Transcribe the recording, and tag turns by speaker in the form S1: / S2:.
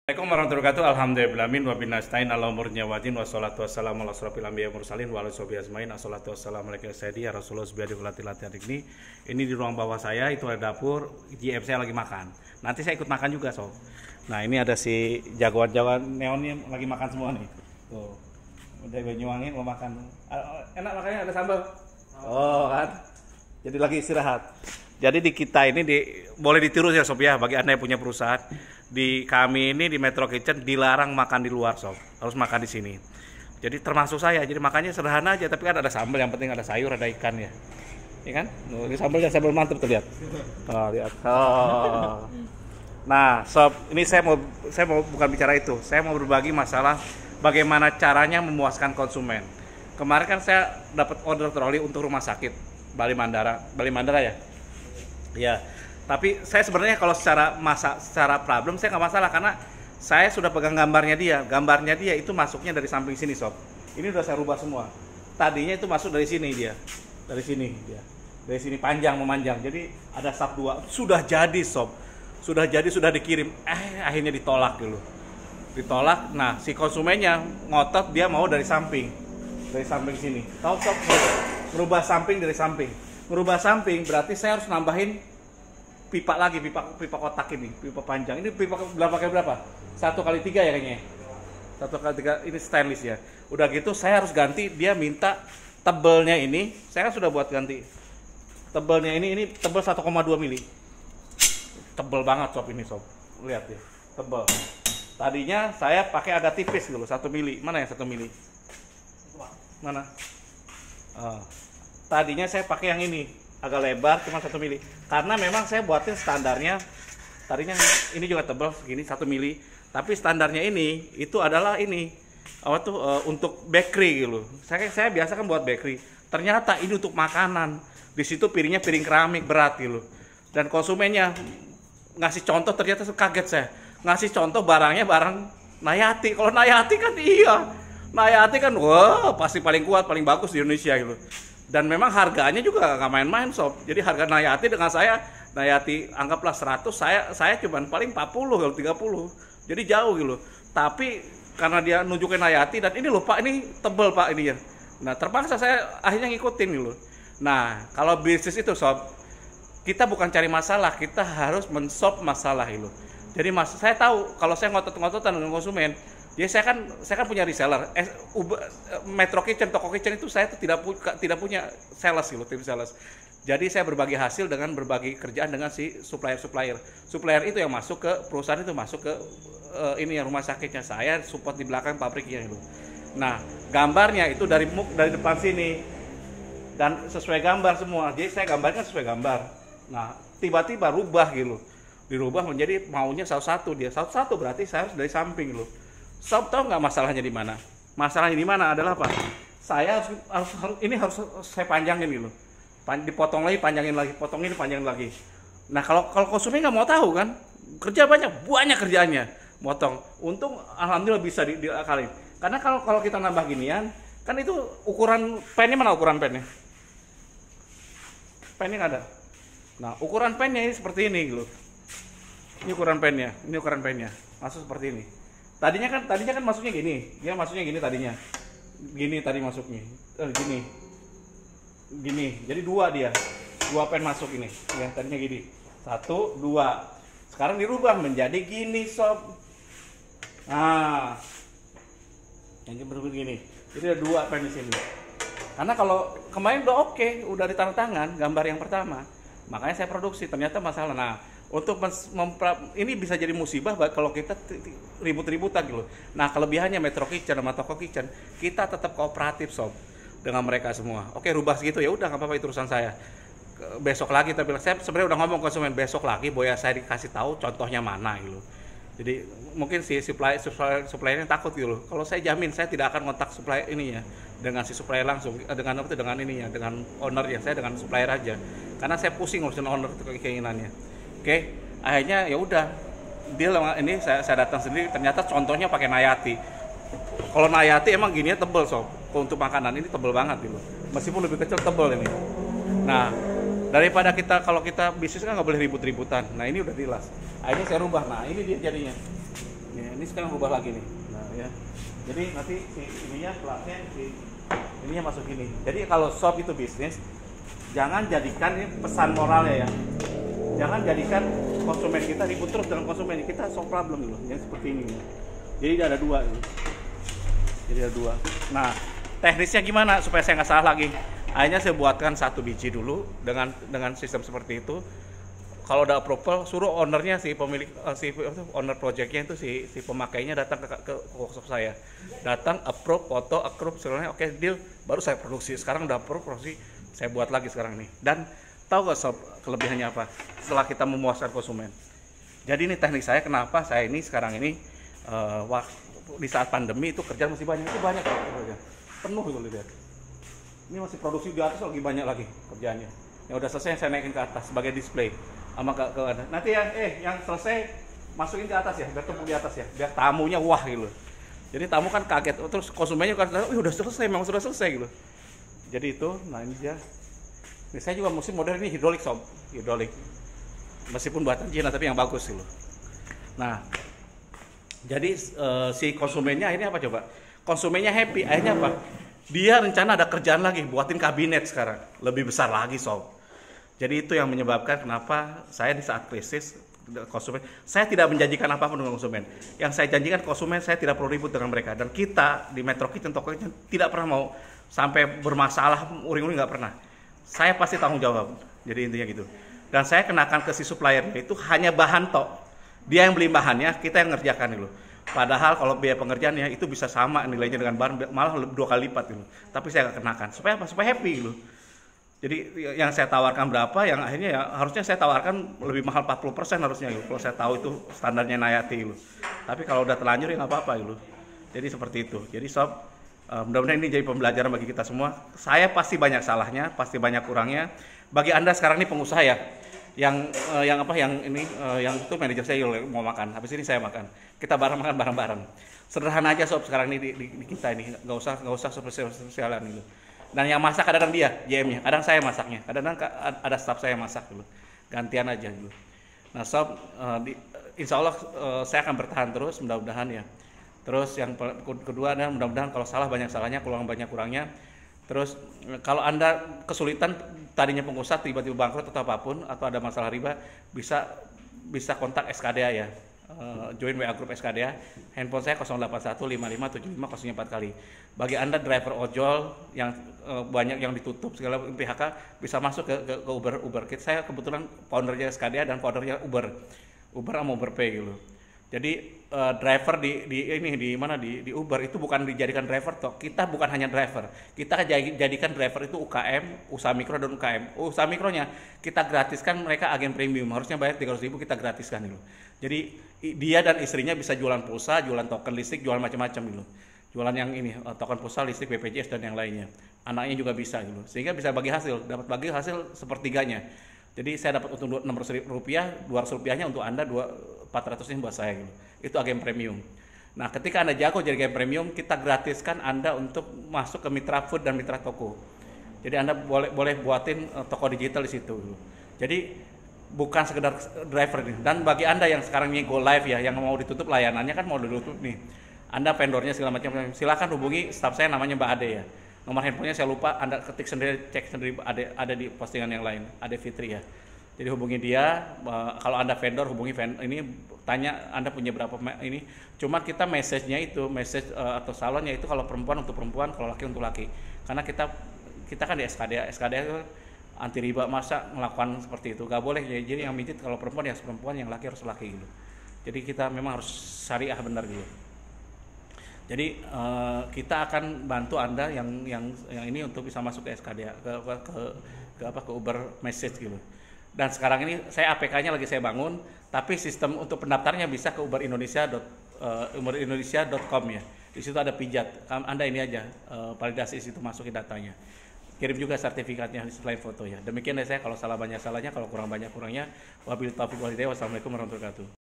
S1: Assalamualaikum warahmatullahi wabarakatuh. Alhamdulillahirabbil alamin wa binastain ala umurnya wajin wassalatu wassalamu ala asrofil anbiya'i mursalin wa ala sahbihi ajmain. Assalatu wassalamu alaikum sayyidi ya Rasulullah subhanahu wa ta'ala. Ini di ruang bawah saya itu ada dapur, GM saya lagi makan. Nanti saya ikut makan juga, sob. Nah, ini ada si jagoan-jagoan neonnya lagi makan semua nih. Tuh. Udah Banyuwangi mau makan. Enak makanya ada sambal. Oh, kan. Jadi lagi istirahat. Jadi di kita ini boleh ditiru ya, sob ya, bagi Anda yang punya perusahaan. Di kami ini di Metro Kitchen dilarang makan di luar, sob. Harus makan di sini. Jadi termasuk saya. Jadi makannya sederhana aja, tapi kan ada sambal, yang penting ada sayur, ada ikan ya. Iya kan? Ini sambalnya sambal mantap tuh, lihat. Oh, lihat. Oh. Nah, sob, ini saya mau bukan bicara itu. Saya mau berbagi masalah bagaimana caranya memuaskan konsumen. Kemarin kan saya dapat order troli untuk rumah sakit Bali Mandara ya. Ya. Tapi saya sebenarnya kalau secara problem saya nggak masalah karena saya sudah pegang gambarnya dia. Gambarnya dia itu masuknya dari samping sini, sob. Ini udah saya rubah semua. Tadinya itu masuk dari sini dia. Dari sini dia. Dari sini panjang memanjang. Jadi ada sub 2. Sudah jadi, sob. Sudah jadi, sudah dikirim. Akhirnya ditolak dulu. Ditolak. Nah, si konsumennya ngotot dia mau dari samping. Dari samping sini. Tahu, sob? Merubah samping dari samping. Merubah samping berarti saya harus nambahin pipa lagi, pipa kotak ini, pipa panjang. Ini pipa pakai berapa? 1x3 ya kayaknya. 1x3 ini stainless ya. Udah gitu saya harus ganti, dia minta tebelnya ini, saya kan sudah buat ganti. Tebelnya ini tebel 1,2 mili. Tebel banget, sob, ini, sob. Lihat ya, tebel. Tadinya saya pakai agak tipis dulu, 1 mili. Mana yang 1 mili? Mana? Tadinya saya pakai yang ini, agak lebar cuma 1 mili karena memang saya buatin standarnya tadinya ini juga tebal segini 1 mili, tapi standarnya ini itu adalah ini untuk bakery gitu. Saya biasa kan buat bakery, ternyata ini untuk makanan. Di situ piringnya piring keramik berat gitu, dan konsumennya ngasih contoh, ternyata kaget saya ngasih contoh barangnya barang Nayati. Kalau Nayati kan Nayati kan wah pasti paling kuat paling bagus di Indonesia gitu. Dan memang harganya juga nggak main-main, sob. Jadi harga Nayati dengan Nayati anggaplah 100, saya cuman paling 40 kalau 30. Jadi jauh gitu. Tapi karena dia nunjukin Nayati dan ini loh Pak, ini tebel Pak ini ya. Nah, terpaksa saya akhirnya ngikutin gitu. Nah, kalau bisnis itu, sob, kita bukan cari masalah, kita harus men-solve masalah gitu. Jadi saya tahu kalau saya ngotot-ngototan dengan konsumen, jadi saya kan punya reseller. Metro Kitchen, toko kitchen itu saya tidak punya sales gitu, tim sales. Jadi saya berbagi hasil dengan berbagi kerjaan dengan si supplier. Supplier itu yang masuk ke perusahaan, itu masuk ke ini ya rumah sakitnya, saya support di belakang pabriknya itu. Nah, gambarnya itu dari depan sini dan sesuai gambar semua. Jadi saya gambarkan sesuai gambar. Nah, tiba-tiba rubah gitu. Dirubah menjadi maunya satu-satu dia. Satu-satu berarti saya harus dari samping loh. Sob, tahu nggak masalahnya di mana? Masalahnya di mana adalah apa? Saya harus saya panjangin gitu. Dipotong lagi, panjangin lagi, potongin, panjangin lagi. Nah, kalau konsumen nggak mau tahu kan, kerja banyak kerjaannya, motong. Untung alhamdulillah bisa diakalin. Karena kalau kita nambah ginian, kan itu ukuran pennya, mana ukuran pennya? Pennya nggak ada. Nah, ukuran pennya ini seperti ini gitu. Ini ukuran pennya, masuk seperti ini. Tadinya kan masuknya gini, dia masuknya gini tadinya, gini tadi masuknya, gini, jadi dua pen masuk ini, ya tadinya gini, 1, 2, sekarang dirubah menjadi gini, sob. Nah, yang berubah gini, jadi ada 2 pen di sini. Karena kalau kemarin udah oke, udah ditanda tangan gambar yang pertama, makanya saya produksi, ternyata masalah. Nah, untuk ini bisa jadi musibah kalau kita ribut-ributan gitu. Nah, kelebihannya Metro Kitchen sama toko kitchen, kita tetap kooperatif, sob, dengan mereka semua. Oke, rubah segitu ya udah, nggak apa-apa, itu urusan saya. Besok lagi tapi saya sebenarnya udah ngomong ke konsumen, besok lagi boya saya dikasih tahu contohnya mana gitu. Jadi mungkin si suppliernya takut gitu. Kalau saya jamin saya tidak akan kontak supplier ini ya dengan si supplier langsung, dengan ini ya, dengan owner ya, saya dengan supplier aja. Karena saya pusing ngurusin owner itu keinginannya. Oke, akhirnya ya udah, ini saya datang sendiri, ternyata contohnya pakai Nayati. Kalau Nayati emang gini tebel, sob. Kalau untuk makanan ini tebel banget gitu. Meskipun lebih kecil tebel ini. Nah, daripada kalau kita bisnis kan nggak boleh ribut-ributan. Nah, ini udah jelas. Akhirnya saya rubah. Nah, ini dia jadinya. Ini Ini sekarang rubah lagi nih. Nah ya. Jadi nanti ininya kelasnya ininya masuk gini. Jadi kalau shop itu bisnis, jangan jadikan ini pesan moralnya ya. Jangan jadikan konsumen kita ribut terus dengan konsumen, kita solve problem dulu. Yang seperti ini. Jadi ada dua. Jadi ada dua. Nah, teknisnya gimana supaya saya nggak salah lagi? Akhirnya saya buatkan 1 biji dulu dengan sistem seperti itu. Kalau udah approval, suruh ownernya si pemilik owner projectnya itu si pemakainya datang ke workshop saya. Datang approve, foto, approve, sebenarnya oke deal, baru saya produksi. Sekarang udah approve, produksi, saya buat lagi sekarang nih. Dan tahu nggak sob kelebihannya apa? Setelah kita memuaskan konsumen. Jadi ini teknik saya kenapa saya ini sekarang ini di saat pandemi itu kerjaan masih banyak, itu banyak kok kerjaan. Penuh itu lihat. Ini masih produksi di atas lagi banyak lagi kerjaannya. Yang udah selesai saya naikin ke atas sebagai display sama ke nanti yang selesai masukin ke atas ya, biar tumpuk di atas ya, biar tamunya wah gitu. Jadi tamu kan kaget, terus konsumennya kan, udah selesai, memang sudah selesai gitu. Jadi itu, nah ini dia. Ini saya juga mesin model ini hidrolik sob, hidrolik. Meskipun buatan Cina tapi yang bagus gitu. Nah, jadi si konsumennya akhirnya apa coba? Konsumennya happy, akhirnya apa? Dia rencana ada kerjaan lagi, buatin kabinet sekarang, lebih besar lagi sob. Jadi itu yang menyebabkan kenapa saya di saat krisis konsumen, saya tidak menjanjikan apapun dengan konsumen. Yang saya janjikan konsumen, saya tidak perlu ribut dengan mereka. Dan kita di Metro Kitchen, toko kitchen tidak pernah mau sampai bermasalah, uring-uring nggak pernah. Saya pasti tanggung jawab. Jadi intinya gitu. Dan saya kenakan ke si supplier itu hanya bahan tok. Dia yang beli bahannya, kita yang ngerjakan dulu. Padahal kalau biaya pengerjaannya itu bisa sama nilainya dengan bahan, malah 2 kali lipat gitu. Tapi saya nggak kenakan. Supaya apa? Supaya happy gitu. Jadi yang saya tawarkan berapa, yang akhirnya ya harusnya saya tawarkan lebih mahal 40% harusnya gitu. Kalau saya tahu itu standarnya Nayati gitu. Tapi kalau udah terlanjur ya nggak apa-apa gitu. Jadi seperti itu. Jadi sob, mudah-mudahan ini jadi pembelajaran bagi kita semua. Saya pasti banyak salahnya, pasti banyak kurangnya. Bagi Anda sekarang ini pengusaha ya, yang itu manajer saya mau makan. Habis ini saya makan. Kita makan bareng-bareng. Sederhana aja sob sekarang ini di kita ini, nggak usah spesialan gitu. Dan yang masak kadang-kadang dia, JM-nya, kadang saya masaknya, kadang-kadang ada staff saya masak dulu, gantian aja dulu. Nah sob, insya Allah saya akan bertahan terus, mudah-mudahan ya. Terus yang kedua adalah mudah-mudahan kalau salah banyak salahnya, kurang banyak kurangnya. Terus kalau Anda kesulitan tadinya pengusaha tiba-tiba bangkrut atau apapun, atau ada masalah riba, bisa kontak SKDA ya. Join WA grup SKDA, handphone saya 08155757504 kali. Bagi Anda driver ojol yang banyak yang ditutup segala PHK, bisa masuk ke Uber Kit. Saya kebetulan foundernya SKDA dan foundernya Uber sama Uber Pay gitu. Jadi driver di Uber itu bukan dijadikan driver toh. Kita bukan hanya driver. Kita jadikan driver itu UKM, usaha mikro dan UKM. Usaha mikronya kita gratiskan, mereka agen premium. Harusnya bayar 300.000, kita gratiskan gitu. Jadi dia dan istrinya bisa jualan pulsa, jualan token listrik, jualan macam-macam gitu. Jualan yang ini token pulsa, listrik, BPJS dan yang lainnya. Anaknya juga bisa gitu. Sehingga bisa dapat bagi hasil sepertiganya. Jadi saya dapat untung Rp600, 200 untuk Anda, 400 ini buat saya gitu. Itu agen premium. Nah, ketika Anda jago jadi agen premium, kita gratiskan Anda untuk masuk ke Mitra Food dan Mitra Toko. Jadi Anda boleh buatin toko digital di situ gitu. Jadi bukan sekedar driver nih. Dan bagi Anda yang sekarang ini go live ya, yang mau ditutup layanannya kan mau ditutup nih. Anda vendornya segala macam, silakan hubungi staff saya namanya Mbak Ade ya. Nomor handphonenya saya lupa, Anda ketik sendiri, cek sendiri, ada di postingan yang lain, Ade Fitri ya. Jadi hubungi dia, kalau Anda vendor hubungi ini, tanya Anda punya berapa ini. Cuma kita message-nya itu, atau salonnya itu kalau perempuan untuk perempuan, kalau laki untuk laki. Karena kita kan di SKDA itu anti riba, masa melakukan seperti itu, gak boleh. Jadi yang mijit kalau perempuan ya perempuan, yang laki harus laki gitu. Jadi kita memang harus syariah benar gitu. Jadi kita akan bantu Anda yang ini untuk bisa masuk ke SKDA, ke Uber Message gitu. Dan sekarang ini saya APK-nya lagi saya bangun, tapi sistem untuk pendaftarnya bisa ke uberindonesia.com ya. Di situ ada pijat. Anda ini aja validasi situ, masukin datanya. Kirim juga sertifikatnya selain foto ya. Demikian dari saya, kalau salah banyak salahnya, kalau kurang banyak kurangnya. Wabillahi taufiq wal hidayah. Wassalamualaikum warahmatullahi wabarakatuh.